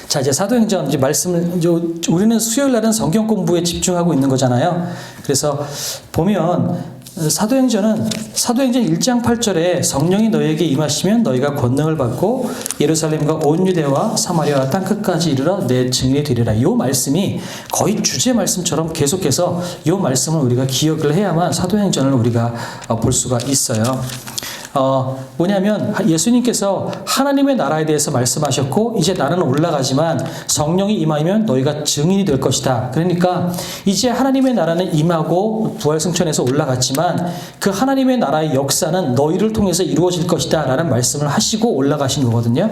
자, 이제 사도행전 이제 말씀을 우리는 수요일 날은 성경 공부에 집중하고 있는 거잖아요. 그래서 보면 사도행전 1장 8절에 성령이 너희에게 임하시면 너희가 권능을 받고 예루살렘과 온 유대와 사마리아와 땅끝까지 이르러 내 증인이 되리라. 이 말씀이 거의 주제 말씀처럼 계속해서 이 말씀을 우리가 기억을 해야만 사도행전을 우리가 볼 수가 있어요. 뭐냐면 예수님께서 하나님의 나라에 대해서 말씀하셨고 이제 나는 올라가지만 성령이 임하면 너희가 증인이 될 것이다. 그러니까 이제 하나님의 나라는 임하고 부활승천해서 올라갔지만 그 하나님의 나라의 역사는 너희를 통해서 이루어질 것이다 라는 말씀을 하시고 올라가신 거거든요.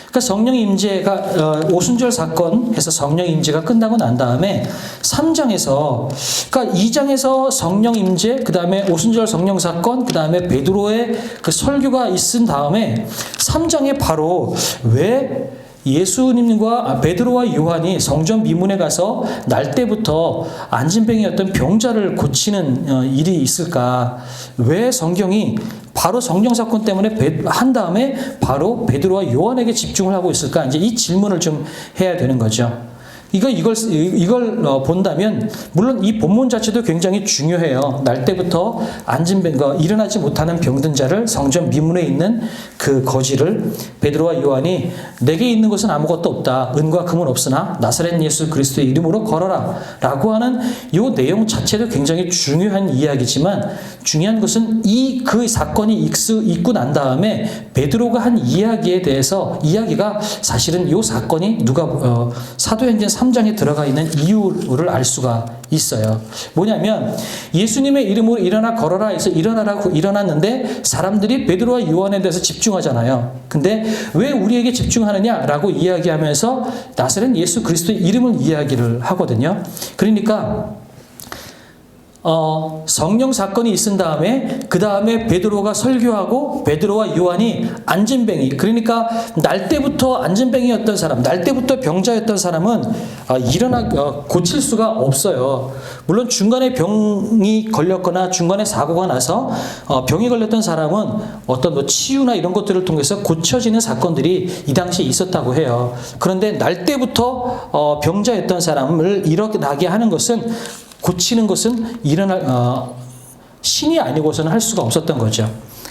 그러니까 성령 임재가 오순절 사건에서 성령 임재가 끝나고 난 다음에 3장에서 그러니까 2장에서 성령 임재, 그다음에 오순절 성령 사건, 그다음에 베드로의 그 설교가 있은 다음에 3장에 바로 왜 예수님과 베드로와 요한이 성전 미문에 가서 날 때부터 안진뱅이였던 병자를 고치는 일이 있을까? 왜 성경이 바로 성령 사건 때문에 한 다음에 바로 베드로와 요한에게 집중을 하고 있을까? 이제 이 질문을 좀 해야 되는 거죠. 이걸 본다면 물론 이 본문 자체도 굉장히 중요해요. 날 때부터 일어나지 못하는 병든 자를 성전 미문에 있는 그 거지를 베드로와 요한이 내게 있는 것은 아무것도 없다. 은과 금은 없으나 나사렛 예수 그리스도의 이름으로 걸어라 라고 하는 이 내용 자체도 굉장히 중요한 이야기지만 중요한 것은 그 사건이 있고 난 다음에 베드로가 한 이야기가 사실은 이 사건이 사도행전 3장에 들어가 있는 이유를 알 수가 있어요. 뭐냐면 예수님의 이름으로 일어나 걸어라 해서 일어나라고 일어났는데 사람들이 베드로와 요한에 대해서 집중하잖아요. 근데 왜 우리에게 집중하느냐라고 이야기하면서 나사렛 예수 그리스도의 이름을 이야기를 하거든요. 그러니까 성령 사건이 있은 다음에 그 다음에 베드로가 설교하고 베드로와 요한이 안진뱅이, 그러니까 날 때부터 안진뱅이였던 사람, 날 때부터 병자였던 사람은 고칠 수가 없어요. 물론 중간에 병이 걸렸거나 중간에 사고가 나서 병이 걸렸던 사람은 어떤 치유나 이런 것들을 통해서 고쳐지는 사건들이 이 당시에 있었다고 해요. 그런데 날 때부터 병자였던 사람을 일어나게 하는 것은 고치는 것은 신이 아니고서는 할 수가 없었던 거죠.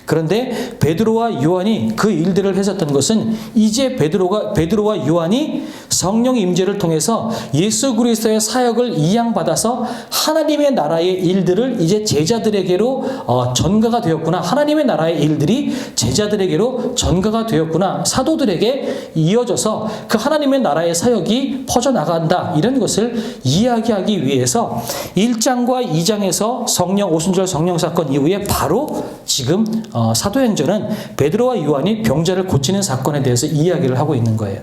그런데 베드로와 요한이 그 일들을 했었던 것은 이제 베드로와 요한이 성령 임재를 통해서 예수 그리스도의 사역을 이양받아서 하나님의 나라의 일들을 이제 제자들에게로 전가가 되었구나. 하나님의 나라의 일들이 제자들에게로 전가가 되었구나. 사도들에게 이어져서 그 하나님의 나라의 사역이 퍼져나간다. 이런 것을 이야기하기 위해서 1장과 2장에서 오순절 성령 사건 이후에 바로 지금 사도행전은 베드로와 요한이 병자를 고치는 사건에 대해서 이야기를 하고 있는 거예요.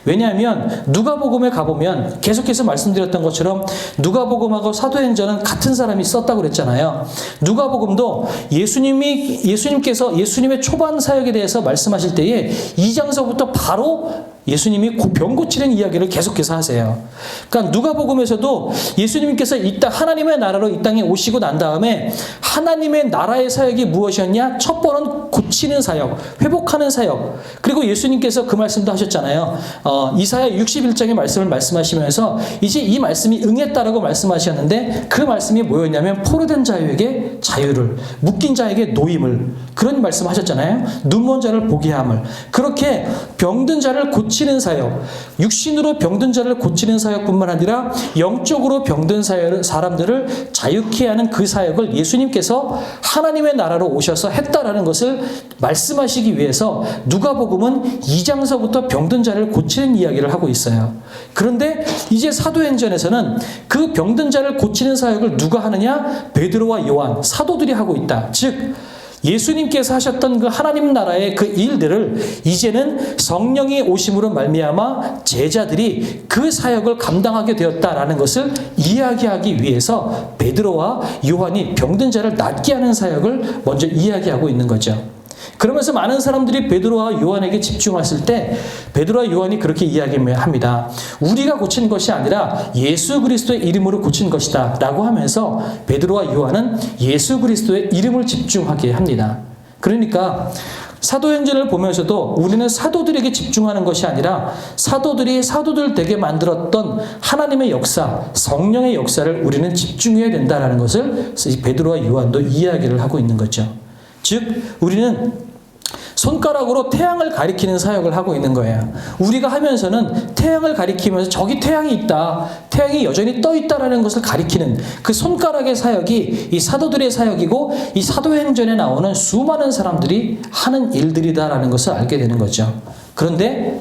왜냐하면 누가복음에 가보면 계속해서 말씀드렸던 것처럼 누가복음하고 사도행전은 같은 사람이 썼다고 그랬잖아요. 누가복음도 예수님께서 예수님의 초반 사역에 대해서 말씀하실 때에 2장서부터 바로 예수님이 병 고치는 이야기를 계속해서 하세요. 그러니까 누가복음에서도 예수님께서 하나님의 나라로 이 땅에 오시고 난 다음에 하나님의 나라의 사역이 무엇이었냐? 첫 번은 고치는 사역, 회복하는 사역. 그리고 예수님께서 그 말씀도 하셨잖아요. 이사야 61장의 말씀을 말씀하시면서 이제 이 말씀이 응했다라고 말씀하셨는데 그 말씀이 뭐였냐면 포로된 자에게 자유를, 묶인 자에게 노임을, 그런 말씀하셨잖아요. 눈먼 자를 보게 함을. 그렇게 병든 자를 고치는 사역, 육신으로 병든 자를 고치는 사역뿐만 아니라 영적으로 병든 사람들을 자유케 하는 그 사역을 예수님께서 하나님의 나라로 오셔서 했다라는 것을 말씀하시기 위해서 누가복음은 2장서부터 병든 자를 고치는 이야기를 하고 있어요. 그런데 이제 사도행전에서는 그 병든 자를 고치는 사역을 누가 하느냐? 베드로와 요한, 사도들이 하고 있다. 즉 예수님께서 하셨던 그 하나님 나라의 그 일들을 이제는 성령이 오심으로 말미암아 제자들이 그 사역을 감당하게 되었다라는 것을 이야기하기 위해서 베드로와 요한이 병든 자를 낫게 하는 사역을 먼저 이야기하고 있는 거죠. 그러면서 많은 사람들이 베드로와 요한에게 집중했을 때 베드로와 요한이 그렇게 이야기합니다. 우리가 고친 것이 아니라 예수 그리스도의 이름으로 고친 것이다 라고 하면서 베드로와 요한은 예수 그리스도의 이름을 집중하게 합니다. 그러니까 사도행전을 보면서도 우리는 사도들에게 집중하는 것이 아니라 사도들이 사도들 되게 만들었던 하나님의 역사, 성령의 역사를 우리는 집중해야 된다는 것을 베드로와 요한도 이야기를 하고 있는 거죠. 즉 우리는 손가락으로 태양을 가리키는 사역을 하고 있는 거예요. 우리가 하면서는 태양을 가리키면서 저기 태양이 있다, 태양이 여전히 떠 있다라는 것을 가리키는 그 손가락의 사역이 이 사도들의 사역이고 이 사도행전에 나오는 수많은 사람들이 하는 일들이다라는 것을 알게 되는 거죠. 그런데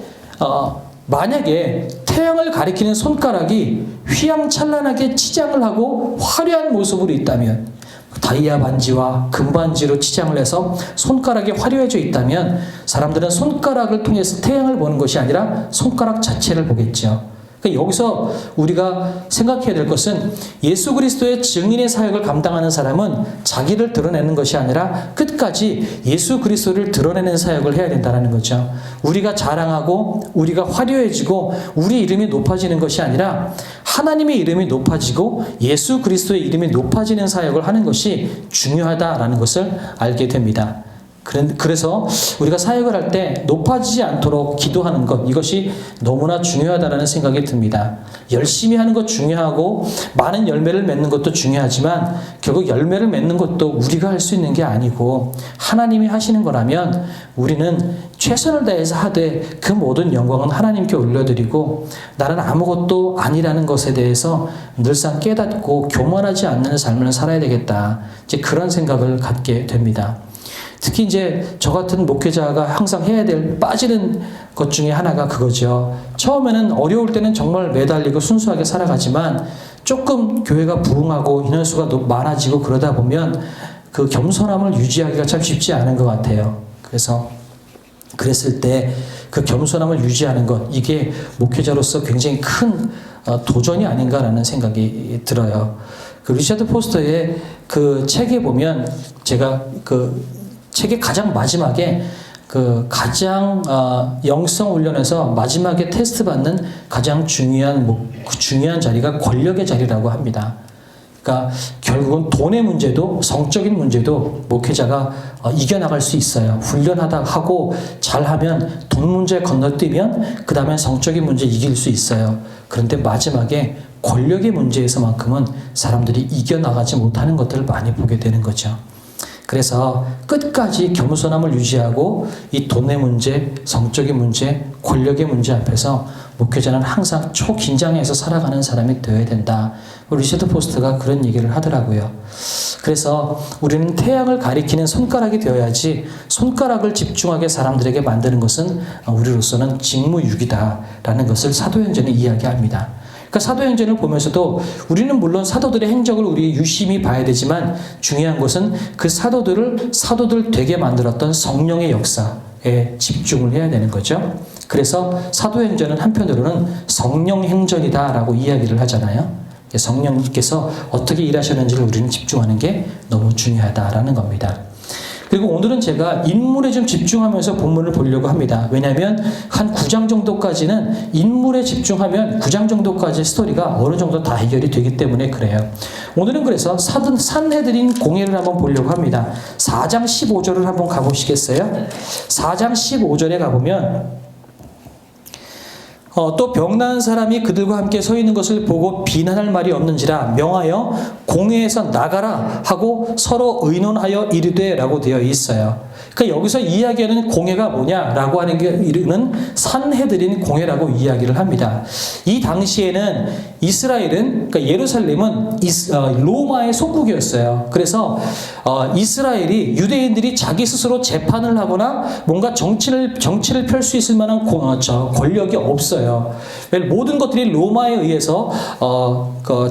만약에 태양을 가리키는 손가락이 휘황찬란하게 치장을 하고 화려한 모습으로 있다면, 다이아 반지와 금반지로 치장을 해서 손가락이 화려해져 있다면 사람들은 손가락을 통해서 태양을 보는 것이 아니라 손가락 자체를 보겠죠. 그러니까 여기서 우리가 생각해야 될 것은 예수 그리스도의 증인의 사역을 감당하는 사람은 자기를 드러내는 것이 아니라 끝까지 예수 그리스도를 드러내는 사역을 해야 된다는 거죠. 우리가 자랑하고 우리가 화려해지고 우리 이름이 높아지는 것이 아니라 하나님의 이름이 높아지고 예수 그리스도의 이름이 높아지는 사역을 하는 것이 중요하다라는 것을 알게 됩니다. 그래서 우리가 사역을 할 때 높아지지 않도록 기도하는 것, 이것이 너무나 중요하다는 생각이 듭니다. 열심히 하는 것 중요하고 많은 열매를 맺는 것도 중요하지만 결국 열매를 맺는 것도 우리가 할 수 있는 게 아니고 하나님이 하시는 거라면 우리는 최선을 다해서 하되 그 모든 영광은 하나님께 올려드리고 나는 아무것도 아니라는 것에 대해서 늘상 깨닫고 교만하지 않는 삶을 살아야 되겠다. 이제 그런 생각을 갖게 됩니다. 특히 이제 저 같은 목회자가 항상 해야 될 빠지는 것 중에 하나가 그거죠. 처음에는 어려울 때는 정말 매달리고 순수하게 살아가지만 조금 교회가 부흥하고 인원수가 많아지고 그러다 보면 그 겸손함을 유지하기가 참 쉽지 않은 것 같아요. 그래서 그랬을 때 그 겸손함을 유지하는 것, 이게 목회자로서 굉장히 큰 도전이 아닌가라는 생각이 들어요. 그 리차드 포스터의 그 책에 보면 제가 그 책의 가장 마지막에 가장 영성 훈련에서 마지막에 테스트 받는 가장 중요한 자리가 권력의 자리라고 합니다. 그러니까 결국은 돈의 문제도 성적인 문제도 목회자가 이겨나갈 수 있어요. 훈련하다 하고 잘하면 돈 문제 건너뛰면 그 다음에 성적인 문제 이길 수 있어요. 그런데 마지막에 권력의 문제에서만큼은 사람들이 이겨나가지 못하는 것들을 많이 보게 되는 거죠. 그래서 끝까지 겸손함을 유지하고 이 돈의 문제, 성적인 문제, 권력의 문제 앞에서 목회자는 항상 초긴장해서 살아가는 사람이 되어야 된다. 리처드 포스터가 그런 얘기를 하더라고요. 그래서 우리는 태양을 가리키는 손가락이 되어야지 손가락을 집중하게 사람들에게 만드는 것은 우리로서는 직무유기다라는 것을 사도행전이 이야기합니다. 그러니까 사도행전을 보면서도 우리는 물론 사도들의 행적을 우리 유심히 봐야 되지만 중요한 것은 그 사도들 되게 만들었던 성령의 역사에 집중을 해야 되는 거죠. 그래서 사도행전은 한편으로는 성령행전이다라고 이야기를 하잖아요. 성령님께서 어떻게 일하셨는지를 우리는 집중하는 게 너무 중요하다라는 겁니다. 그리고 오늘은 제가 인물에 좀 집중하면서 본문을 보려고 합니다. 왜냐하면 한 9장 정도까지는 인물에 집중하면 9장 정도까지 스토리가 어느 정도 다 해결이 되기 때문에 그래요. 오늘은 그래서 산헤드린 공회를 한번 보려고 합니다. 4장 15절을 한번 가보시겠어요? 4장 15절에 가보면 또 병나은 사람이 그들과 함께 서 있는 것을 보고 비난할 말이 없는지라 명하여 공회에서 나가라 하고 서로 의논하여 이르되 라고 되어 있어요. 그러니까 여기서 이야기하는 공회가 뭐냐라고 하는 게 이르는 산헤드린 공회라고 이야기를 합니다. 이 당시에는 이스라엘은, 그러니까 예루살렘은 로마의 속국이었어요. 그래서 이스라엘이, 유대인들이 자기 스스로 재판을 하거나 뭔가 정치를 펼 수 있을 만한 권력이 없어요. 모든 것들이 로마에 의해서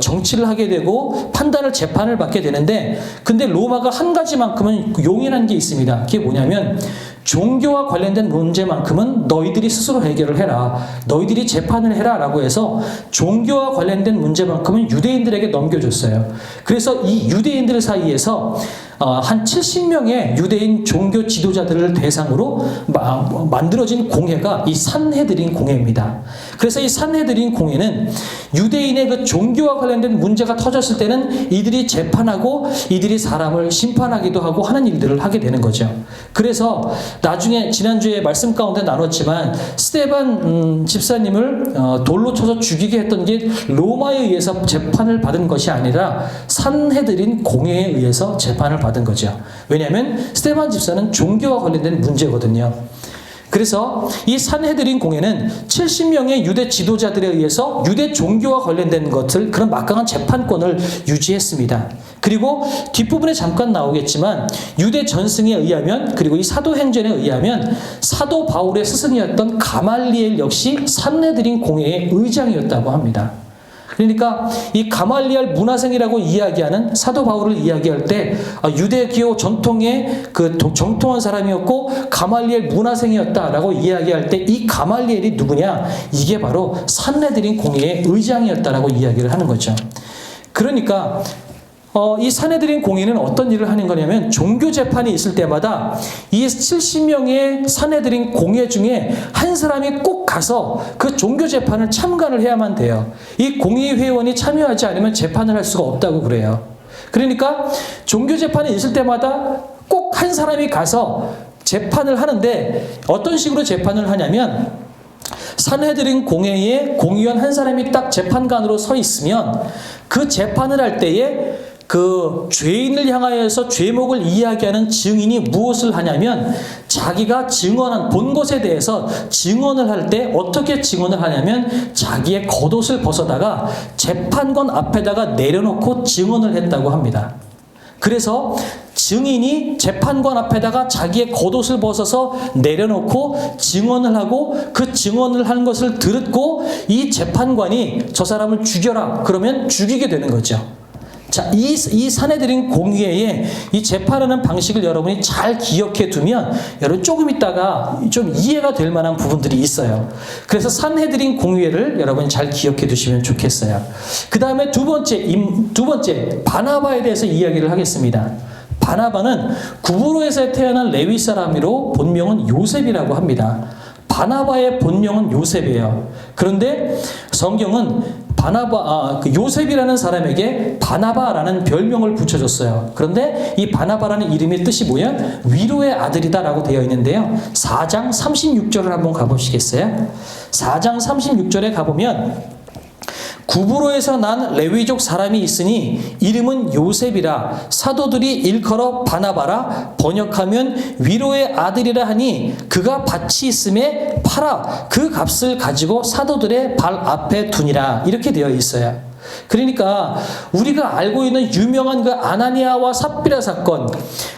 정치를 하게 되고 판단을, 재판을 받게 되는데, 근데 로마가 한 가지만큼은 용인한 게 있습니다. 그게 뭐냐면 종교와 관련된 문제만큼은 너희들이 스스로 해결을 해라, 너희들이 재판을 해라 라고 해서 종교와 관련된 문제만큼은 유대인들에게 넘겨줬어요. 그래서 이 유대인들 사이에서 한 70명의 유대인 종교 지도자들을 대상으로 만들어진 공회가 이 산헤드린 공회입니다. 그래서 이 산헤드린 공회는 유대인의 그 종교와 관련된 문제가 터졌을 때는 이들이 재판하고 이들이 사람을 심판하기도 하고 하는 일들을 하게 되는 거죠. 그래서 나중에 지난주에 말씀 가운데 나눴지만 스데반 집사님을 돌로 쳐서 죽이게 했던 게 로마에 의해서 재판을 받은 것이 아니라 산헤드린 공회에 의해서 재판을 받은 거죠. 왜냐하면 스데반 집사는 종교와 관련된 문제거든요. 그래서 이 산헤드린 공회는 70명의 유대 지도자들에 의해서 유대 종교와 관련된 것을 그런 막강한 재판권을 유지했습니다. 그리고 뒷부분에 잠깐 나오겠지만 유대 전승에 의하면 그리고 이 사도행전에 의하면 사도 바울의 스승이었던 가말리엘 역시 산헤드린 공회의 의장이었다고 합니다. 그러니까 이 가말리엘 문화생이라고 이야기하는 사도 바울을 이야기할 때 유대교 전통의 그 정통한 사람이었고 가말리엘 문화생이었다라고 이야기할 때 이 가말리엘이 누구냐? 이게 바로 산헤드린 공회의 의장이었다라고 이야기를 하는 거죠. 그러니까 이 산헤드린 공회는 어떤 일을 하는 거냐면 종교 재판이 있을 때마다 이 70명의 산헤드린 공회 중에 한 사람이 꼭 가서 그 종교 재판을 참관을 해야만 돼요. 이 공회 회원이 참여하지 않으면 재판을 할 수가 없다고 그래요. 그러니까 종교 재판이 있을 때마다 꼭 한 사람이 가서 재판을 하는데 어떤 식으로 재판을 하냐면 산헤드린 공회에 공의원 한 사람이 딱 재판관으로 서 있으면 그 재판을 할 때에 그 죄인을 향하여서 죄목을 이야기하는 증인이 무엇을 하냐면 자기가 증언한 본 것에 대해서 증언을 할 때 어떻게 증언을 하냐면 자기의 겉옷을 벗어다가 재판관 앞에다가 내려놓고 증언을 했다고 합니다. 그래서 증인이 재판관 앞에다가 자기의 겉옷을 벗어서 내려놓고 증언을 하고 그 증언을 한 것을 듣고 이 재판관이 저 사람을 죽여라 그러면 죽이게 되는 거죠. 자, 이 산헤드린 공회의 이 재판하는 방식을 여러분이 잘 기억해 두면 여러분 조금 있다가 좀 이해가 될 만한 부분들이 있어요. 그래서 산헤드린 공회를 여러분이 잘 기억해 두시면 좋겠어요. 그 다음에 두 번째 바나바에 대해서 이야기를 하겠습니다. 바나바는 구브로에서 태어난 레위 사람으로 본명은 요셉이라고 합니다. 바나바의 본명은 요셉이에요. 그런데 성경은 요셉이라는 사람에게 바나바라는 별명을 붙여줬어요. 그런데 이 바나바라는 이름의 뜻이 뭐야? 위로의 아들이다라고 되어 있는데요. 4장 36절을 한번 가보시겠어요? 4장 36절에 가보면 구브로에서 난 레위족 사람이 있으니 이름은 요셉이라 사도들이 일컬어 바나바라 번역하면 위로의 아들이라 하니 그가 밭이 있음에 팔아 그 값을 가지고 사도들의 발 앞에 두니라 이렇게 되어 있어요. 그러니까 우리가 알고 있는 유명한 그 아나니아와 삽비라 사건,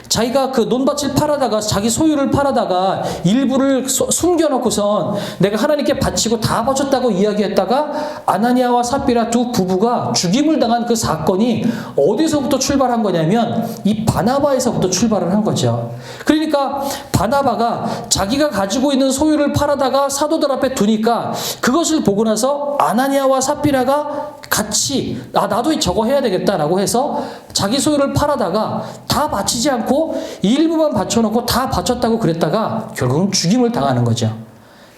자기가 그 논밭을 팔아다가 자기 소유를 팔아다가 일부를 숨겨놓고선 내가 하나님께 바치고 다 바쳤다고 이야기했다가 아나니아와 삽비라 두 부부가 죽임을 당한 그 사건이 어디서부터 출발한 거냐면 이 바나바에서부터 출발을 한 거죠. 그러니까 바나바가 자기가 가지고 있는 소유를 팔아다가 사도들 앞에 두니까 그것을 보고 나서 아나니아와 삽비라가 같이 나도 저거 해야 되겠다라고 해서 자기 소유를 팔아다가 다 바치지 않고 일부만 바쳐놓고 다 바쳤다고 그랬다가 결국은 죽임을 당하는 거죠.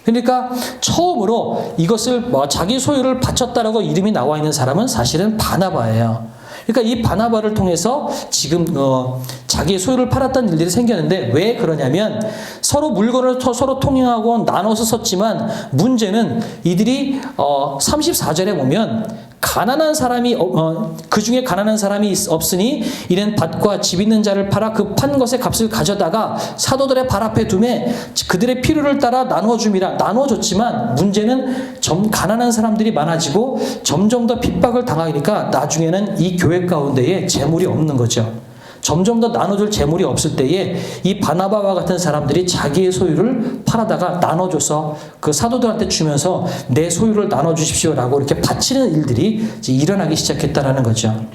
그러니까 처음으로 이것을 자기 소유를 바쳤다라고 이름이 나와 있는 사람은 사실은 바나바예요. 그러니까 이 바나바를 통해서 지금 자기의 소유를 팔았다는 일들이 생겼는데 왜 그러냐면 서로 물건을 서로 통용하고 나눠서 썼지만 문제는 이들이 34절에 보면 가난한 사람이 그 중에 가난한 사람이 없으니 이는 밭과 집 있는 자를 팔아 그 판 것의 값을 가져다가 사도들의 발 앞에 두매 그들의 필요를 따라 나눠줬지만 문제는 가난한 사람들이 많아지고 점점 더 핍박을 당하니까 나중에는 이 교회 가운데에 재물이 없는 거죠. 점점 더 나눠줄 재물이 없을 때에 이 바나바와 같은 사람들이 자기의 소유를 팔아다가 나눠줘서 그 사도들한테 주면서 내 소유를 나눠주십시오라고 이렇게 바치는 일들이 이제 일어나기 시작했다라는 거죠.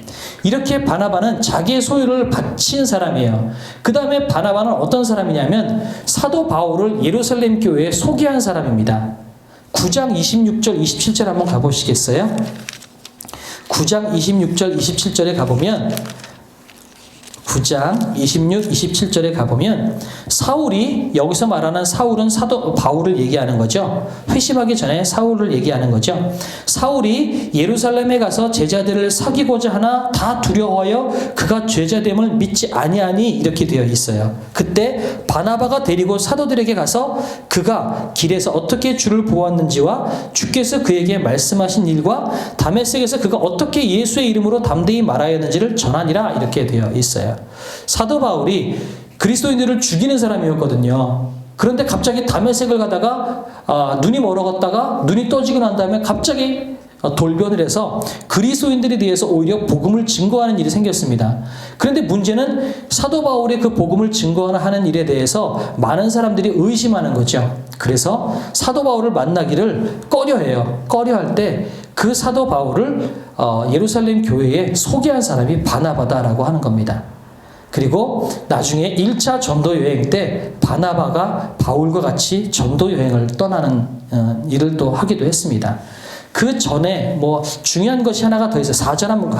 이렇게 바나바는 자기의 소유를 바친 사람이에요. 그 다음에 바나바는 어떤 사람이냐면 사도 바울을 예루살렘 교회에 소개한 사람입니다. 9장 26절 27절 한번 가보시겠어요? 9장 26절 27절에 가보면 9장 26, 27절에 가보면 사울이, 여기서 말하는 사울은 사도 바울을 얘기하는 거죠. 회심하기 전에 사울을 얘기하는 거죠. 사울이 예루살렘에 가서 제자들을 사귀고자 하나 다 두려워하여 그가 제자됨을 믿지 아니하니 이렇게 되어 있어요. 그때 바나바가 데리고 사도들에게 가서 그가 길에서 어떻게 주를 보았는지와 주께서 그에게 말씀하신 일과 다메섹에서 그가 어떻게 예수의 이름으로 담대히 말하였는지를 전하니라 이렇게 되어 있어요. 사도 바울이 그리스도인들을 죽이는 사람이었거든요. 그런데 갑자기 다메섹을 가다가 눈이 멀어갔다가 눈이 떠지고 난 다음에 갑자기 돌변을 해서 그리스도인들에 대해서 오히려 복음을 증거하는 일이 생겼습니다. 그런데 문제는 사도 바울의 그 복음을 증거하는 일에 대해서 많은 사람들이 의심하는 거죠. 그래서 사도 바울을 만나기를 꺼려해요. 꺼려할 때 그 사도 바울을 예루살렘 교회에 소개한 사람이 바나바다라고 하는 겁니다. 그리고 나중에 1차 전도 여행 때 바나바가 바울과 같이 전도 여행을 떠나는 일을 또 하기도 했습니다. 그 전에 뭐 중요한 것이 하나가 더 있어요. 4절 한번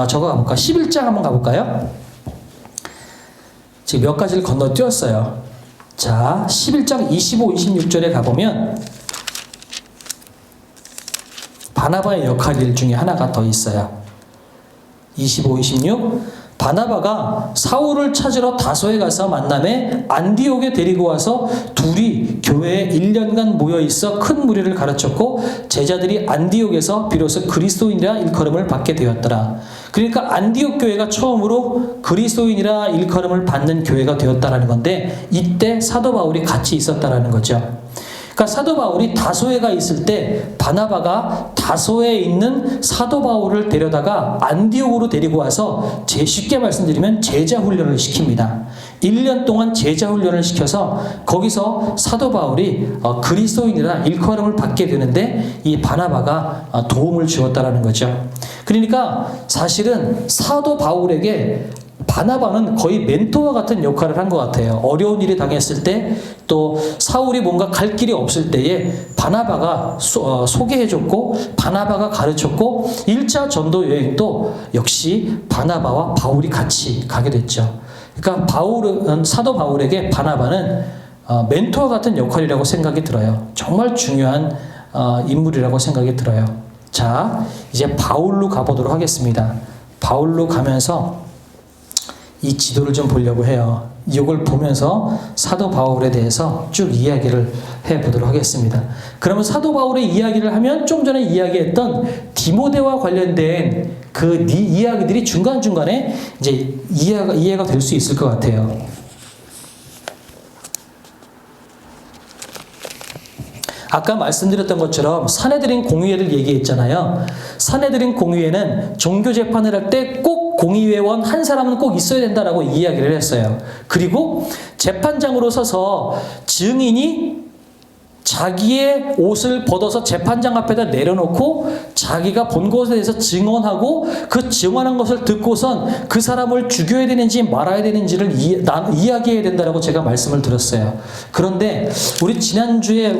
적어 가볼까요? 11장 한번 가볼까요? 지금 몇 가지를 건너뛰었어요. 자, 11장 25, 26절에 가보면 바나바의 역할 중에 하나가 더 있어요. 25, 26 바나바가 사울을 찾으러 다소에 가서 만남에 안디옥에 데리고 와서 둘이 교회에 1년간 모여있어 큰 무리를 가르쳤고 제자들이 안디옥에서 비로소 그리스도인이라 일컬음을 받게 되었더라. 그러니까 안디옥 교회가 처음으로 그리스도인이라 일컬음을 받는 교회가 되었다라는 건데 이때 사도 바울이 같이 있었다라는 거죠. 그러니까 사도 바울이 다소에 가 있을 때 바나바가 다소에 있는 사도 바울을 데려다가 안디옥으로 데리고 와서 쉽게 말씀드리면 제자 훈련을 시킵니다. 1년 동안 제자 훈련을 시켜서 거기서 사도 바울이 그리스도인이라 일컬음을 받게 되는데 이 바나바가 도움을 주었다라는 거죠. 그러니까 사실은 사도 바울에게 바나바는 거의 멘토와 같은 역할을 한 것 같아요. 어려운 일이 당했을 때 또 사울이 뭔가 갈 길이 없을 때에 바나바가 소개해줬고 바나바가 가르쳤고 1차 전도 여행도 역시 바나바와 바울이 같이 가게 됐죠. 그러니까 사도 바울에게 바나바는 멘토와 같은 역할이라고 생각이 들어요. 정말 중요한 인물이라고 생각이 들어요. 자, 이제 바울로 가보도록 하겠습니다. 바울로 가면서 이 지도를 좀 보려고 해요. 이걸 보면서 사도 바울에 대해서 쭉 이야기를 해보도록 하겠습니다. 그러면 사도 바울의 이야기를 하면 좀 전에 이야기했던 디모데와 관련된 그 이야기들이 중간중간에 이제 이해가 될 수 있을 것 같아요. 아까 말씀드렸던 것처럼 산헤드린 공의회를 얘기했잖아요. 산헤드린 공의회는 종교 재판을 할 때 꼭 공의회원 한 사람은 꼭 있어야 된다라고 이야기를 했어요. 그리고 재판장으로 서서 증인이 자기의 옷을 벗어서 재판장 앞에다 내려놓고 자기가 본 것에 대해서 증언하고 그 증언한 것을 듣고선 그 사람을 죽여야 되는지 말아야 되는지를 이야기해야 된다라고 제가 말씀을 드렸어요. 그런데 우리 지난주에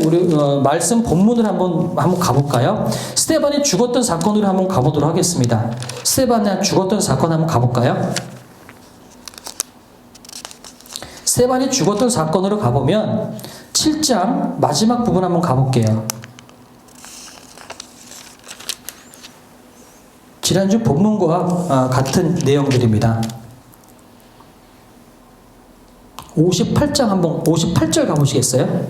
말씀 본문을 한번 가볼까요? 스데반이 죽었던 사건으로 한번 가보도록 하겠습니다. 스데반이 죽었던 사건 한번 가볼까요? 스데반이 죽었던 사건으로 가보면 7장 마지막 부분 한번 가볼게요. 지난주 본문과 같은 내용들입니다. 58절 가보시겠어요?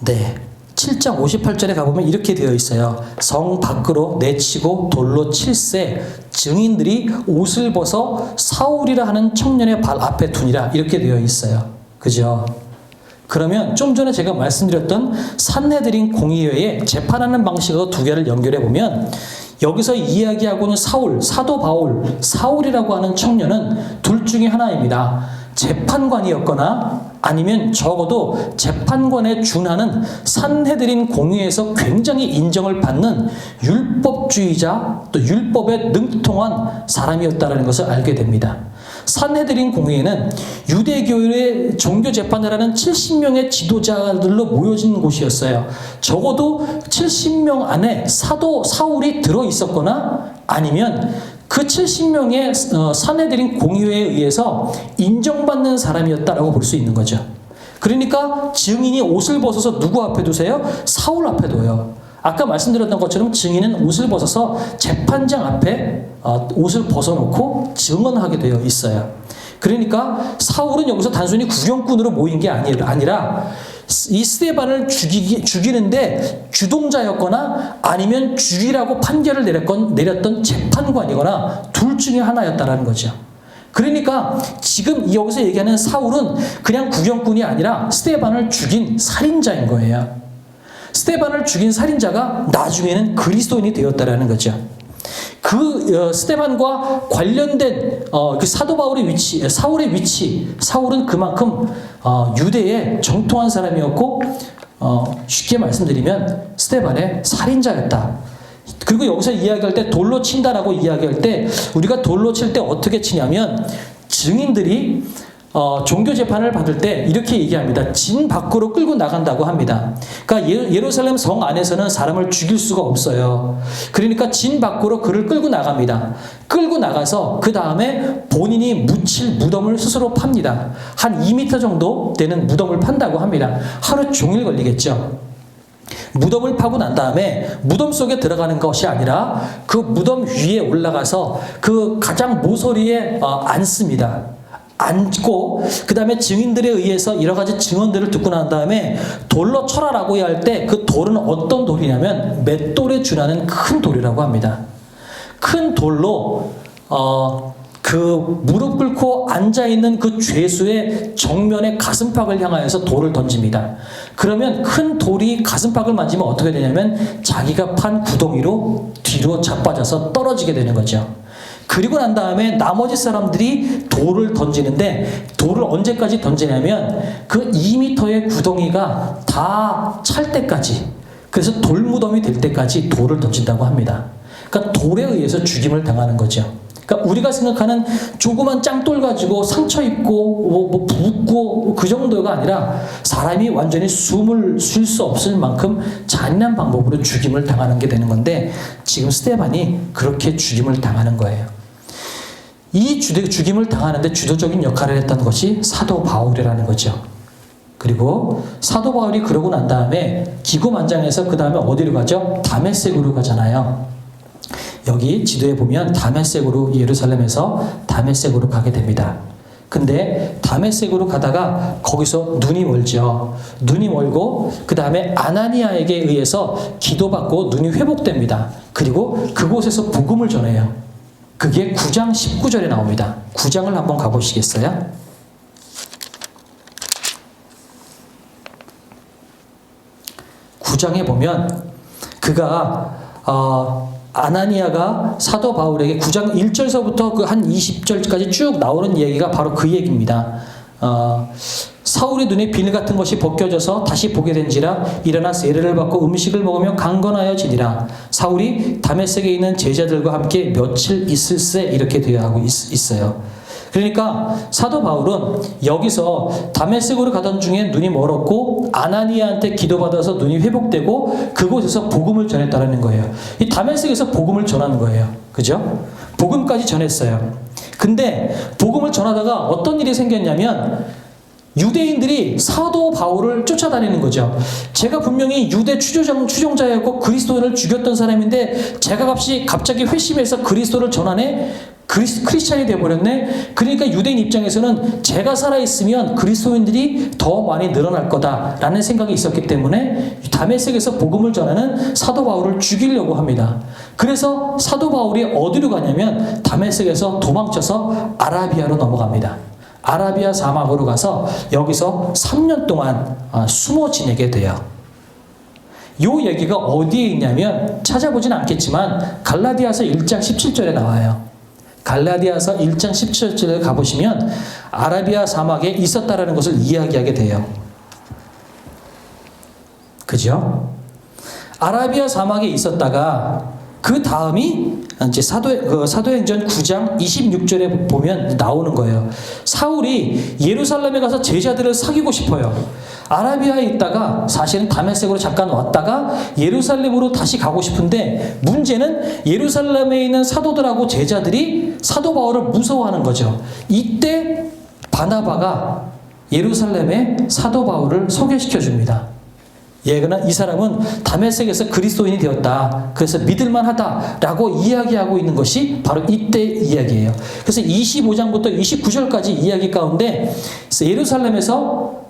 네. 7장 58절에 가보면 이렇게 되어 있어요. 성 밖으로 내치고 돌로 칠세 증인들이 옷을 벗어 사울이라 하는 청년의 발 앞에 두니라 이렇게 되어 있어요. 그죠? 그러면 좀 전에 제가 말씀드렸던 산헤드린 공의회에 재판하는 방식으로 두 개를 연결해 보면 여기서 이야기하고 있는 사도 바울, 사울이라고 하는 청년은 둘 중에 하나입니다. 재판관이었거나 아니면 적어도 재판관에 준하는 산헤드린 공의회에서 굉장히 인정을 받는 율법주의자 또 율법에 능통한 사람이었다는 것을 알게 됩니다. 산헤드린 공회는 유대교회의 종교재판을 하는 70명의 지도자들로 모여진 곳이었어요. 적어도 70명 안에 사도 사울이 들어있었거나 아니면 그 70명의 산헤드린 공회에 의해서 인정받는 사람이었다라고 볼 수 있는 거죠. 그러니까 증인이 옷을 벗어서 누구 앞에 두세요? 사울 앞에 둬요. 아까 말씀드렸던 것처럼 증인은 옷을 벗어서 재판장 앞에 옷을 벗어놓고 증언하게 되어 있어요. 그러니까 사울은 여기서 단순히 구경꾼으로 모인 게 아니라 이 스데반을 죽이는데 주동자였거나 아니면 죽이라고 판결을 내렸던 재판관이거나 둘 중에 하나였다라는 거죠. 그러니까 지금 여기서 얘기하는 사울은 그냥 구경꾼이 아니라 스데반을 죽인 살인자인 거예요. 스데반을 죽인 살인자가 나중에는 그리스도인이 되었다라는 거죠. 그 스데반과 관련된 그 사도 바울의 위치, 사울의 위치, 사울은 그만큼 유대에 정통한 사람이었고 쉽게 말씀드리면 스데반의 살인자였다. 그리고 여기서 이야기할 때 돌로 친다라고 이야기할 때 우리가 돌로 칠 때 어떻게 치냐면 증인들이 종교 재판을 받을 때 이렇게 얘기합니다. 진 밖으로 끌고 나간다고 합니다. 그러니까 예루살렘 성 안에서는 사람을 죽일 수가 없어요. 그러니까 진 밖으로 그를 끌고 나갑니다. 끌고 나가서 그 다음에 본인이 묻힐 무덤을 스스로 팝니다. 한 2m 정도 되는 무덤을 판다고 합니다. 하루 종일 걸리겠죠. 무덤을 파고 난 다음에 무덤 속에 들어가는 것이 아니라 그 무덤 위에 올라가서 그 가장 모서리에 앉습니다. 앉고 그 다음에 증인들에 의해서 여러 가지 증언들을 듣고 난 다음에 돌로 쳐라라고 할 때 그 돌은 어떤 돌이냐면 맷돌에 준하는 큰 돌이라고 합니다. 큰 돌로 그 무릎 꿇고 앉아있는 그 죄수의 정면에 가슴팍을 향하여서 돌을 던집니다. 그러면 큰 돌이 가슴팍을 만지면 어떻게 되냐면 자기가 판 구덩이로 뒤로 자빠져서 떨어지게 되는 거죠. 그리고 난 다음에 나머지 사람들이 돌을 던지는데 돌을 언제까지 던지냐면 그 2m의 구덩이가 다 찰 때까지, 그래서 돌무덤이 될 때까지 돌을 던진다고 합니다. 그러니까 돌에 의해서 죽임을 당하는 거죠. 그러니까 우리가 생각하는 조그만 짱돌 가지고 상처 입고 붓고 그 정도가 아니라 사람이 완전히 숨을 쉴 수 없을 만큼 잔인한 방법으로 죽임을 당하는 게 되는 건데 지금 스데반이 그렇게 죽임을 당하는 거예요. 이 죽임을 당하는데 주도적인 역할을 했던 것이 사도 바울이라는 거죠. 그리고 사도 바울이 그러고 난 다음에 기고만장해서 그 다음에 어디로 가죠? 다메섹으로 가잖아요. 여기 지도에 보면 다메섹으로, 예루살렘에서 다메섹으로 가게 됩니다. 근데 다메섹으로 가다가 거기서 눈이 멀죠. 눈이 멀고 그 다음에 아나니아에게 의해서 기도받고 눈이 회복됩니다. 그리고 그곳에서 복음을 전해요. 그게 9장 19절에 나옵니다. 9장을 한번 가보시겠어요? 구장에 보면 그가 아나니아가 사도 바울에게 9장 1절서부터 그 한 20절까지 쭉 나오는 얘기가 바로 그 얘기입니다. 사울의 눈에 비늘 같은 것이 벗겨져서 다시 보게 된지라 일어나 세례를 받고 음식을 먹으며 강건하여지니라. 사울이 다메섹에 있는 제자들과 함께 며칠 있을세 이렇게 되어 하고 있어요. 그러니까 사도 바울은 여기서 다메섹으로 가던 중에 눈이 멀었고 아나니아한테 기도받아서 눈이 회복되고 그곳에서 복음을 전했다는 거예요. 이 다메섹에서 복음을 전하는 거예요. 그죠? 복음까지 전했어요. 근데 복음을 전하다가 어떤 일이 생겼냐면 유대인들이 사도 바울을 쫓아다니는 거죠. 제가 분명히 유대 추종자였고 그리스도인을 죽였던 사람인데 제가 갑자기 회심해서 그리스도를 전하네? 크리스찬이 되어버렸네? 그러니까 유대인 입장에서는 제가 살아있으면 그리스도인들이 더 많이 늘어날 거다라는 생각이 있었기 때문에 다메섹에서 복음을 전하는 사도 바울을 죽이려고 합니다. 그래서 사도 바울이 어디로 가냐면 다메섹에서 도망쳐서 아라비아로 넘어갑니다. 아라비아 사막으로 가서 여기서 3년 동안 숨어 지내게 돼요. 이 얘기가 어디에 있냐면 찾아보진 않겠지만 갈라디아서 1장 17절에 나와요. 갈라디아서 1장 17절에 가보시면 아라비아 사막에 있었다라는 것을 이야기하게 돼요. 그죠? 아라비아 사막에 있었다가 그 다음이 이제 사도행전 9장 26절에 보면 나오는 거예요. 사울이 예루살렘에 가서 제자들을 사귀고 싶어요. 아라비아에 있다가 사실은 다메섹으로 잠깐 왔다가 예루살렘으로 다시 가고 싶은데, 문제는 예루살렘에 있는 사도들하고 제자들이 사도 바울을 무서워하는 거죠. 이때 바나바가 예루살렘에 사도 바울을 소개시켜 줍니다. 이 사람은 다메섹에서 그리스도인이 되었다, 그래서 믿을만하다라고 이야기하고 있는 것이 바로 이때 이야기예요. 그래서 25장부터 29절까지 이야기 가운데 예루살렘에서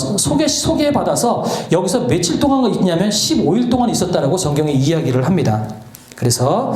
소개받아서 여기서 며칠 동안 있냐면 15일 동안 있었다라고 성경에 이야기를 합니다. 그래서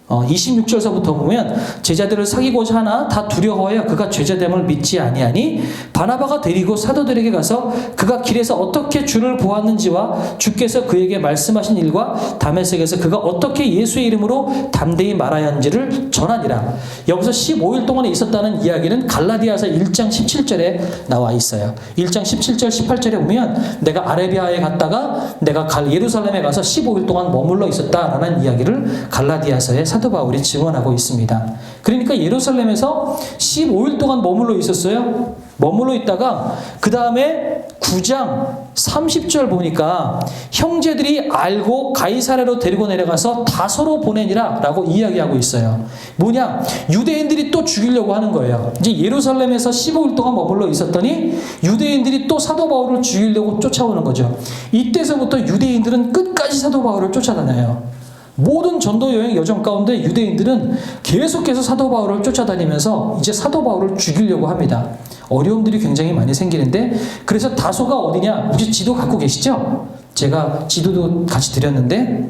26절서부터 보면 제자들을 사귀고자 하나 다 두려워하여 그가 죄자됨을 믿지 아니하니 바나바가 데리고 사도들에게 가서 그가 길에서 어떻게 주를 보았는지와 주께서 그에게 말씀하신 일과 다메섹에서 그가 어떻게 예수의 이름으로 담대히 말하야 하는지를 전하니라. 여기서 15일 동안에 있었다는 이야기는 갈라디아서 1장 17절에 나와 있어요. 1장 17절 18절에 보면 내가 아라비아에 갔다가 내가 예루살렘에 가서 15일 동안 머물러 있었다라는 이야기를 갈라디아서에 사도 바울이 증언하고 있습니다. 그러니까 예루살렘에서 15일 동안 머물러 있었어요. 머물러 있다가 그 다음에 9장 30절 보니까 형제들이 알고 가이사랴로 데리고 내려가서 다소로 보내니라 라고 이야기하고 있어요. 뭐냐? 유대인들이 또 죽이려고 하는 거예요. 이제 예루살렘에서 15일 동안 머물러 있었더니 유대인들이 또 사도 바울을 죽이려고 쫓아오는 거죠. 이때서부터 유대인들은 끝까지 사도 바울을 쫓아다녀요. 모든 전도 여행 여정 가운데 유대인들은 계속해서 사도 바울을 쫓아다니면서 이제 사도 바울을 죽이려고 합니다. 어려움들이 굉장히 많이 생기는데, 그래서 다소가 어디냐? 혹시 지도 갖고 계시죠? 제가 지도도 같이 드렸는데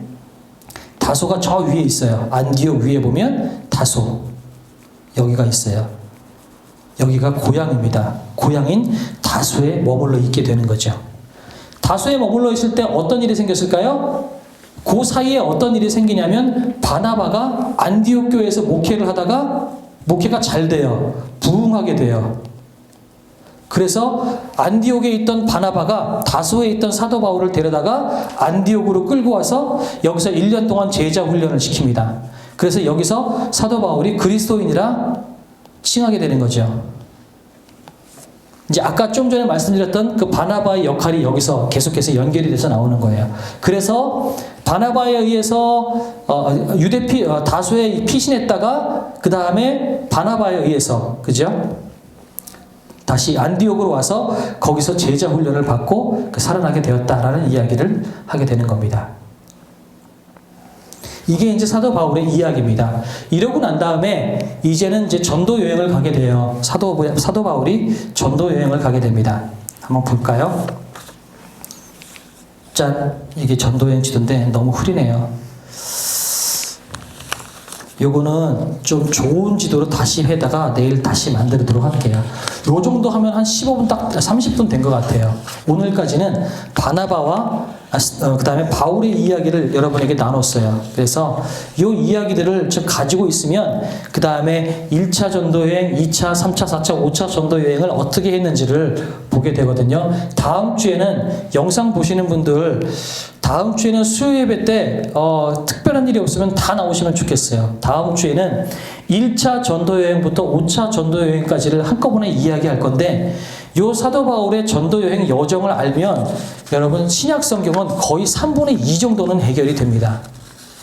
다소가 저 위에 있어요. 안디옥 위에 보면 다소, 여기가 있어요. 여기가 고향입니다. 고향인 다소에 머물러 있게 되는 거죠. 다소에 머물러 있을 때 어떤 일이 생겼을까요? 그 사이에 어떤 일이 생기냐면 바나바가 안디옥 교회에서 목회를 하다가 목회가 잘 돼요. 부흥하게 돼요. 그래서 안디옥에 있던 바나바가 다소에 있던 사도 바울을 데려다가 안디옥으로 끌고 와서 여기서 1년 동안 제자 훈련을 시킵니다. 그래서 여기서 사도 바울이 그리스도인이라 칭하게 되는 거죠. 이제 아까 좀 전에 말씀드렸던 그 바나바의 역할이 여기서 계속해서 연결이 돼서 나오는 거예요. 그래서 바나바에 의해서 다소에 피신했다가 그 다음에 바나바에 의해서, 그죠? 다시 안디옥으로 와서 거기서 제자 훈련을 받고 살아나게 되었다라는 이야기를 하게 되는 겁니다. 이게 이제 사도 바울의 이야기입니다. 이러고 난 다음에 이제는 이제 전도 여행을 가게 돼요. 사도 바울이 전도 여행을 가게 됩니다. 한번 볼까요? 짠, 이게 전도 여행 지도인데 너무 흐리네요. 요거는 좀 좋은 지도로 다시 해다가 내일 다시 만들도록 할게요. 요 정도 하면 한 15분 딱 30분 된 것 같아요. 오늘까지는 바나바와 그 다음에 바울의 이야기를 여러분에게 나눴어요. 그래서 요 이야기들을 좀 가지고 있으면 그 다음에 1차 전도여행, 2차, 3차, 4차, 5차 전도여행을 어떻게 했는지를 보게 되거든요. 다음 주에는 영상 보시는 분들 다음 주에는 수요 예배 때 특별한 일이 없으면 다 나오시면 좋겠어요. 다음 주에는 1차 전도여행부터 5차 전도여행까지를 한꺼번에 이야기할 건데, 요 사도 바울의 전도여행 여정을 알면 여러분 신약 성경은 거의 3분의 2 정도는 해결이 됩니다.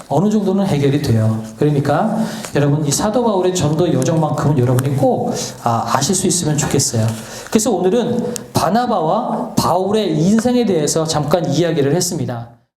어느 정도는 해결이 돼요. 그러니까 여러분 이 사도 바울의 전도 여정만큼은 여러분이 꼭 아실 수 있으면 좋겠어요. 그래서 오늘은 바나바와 바울의 인생에 대해서 잠깐 이야기를 했습니다.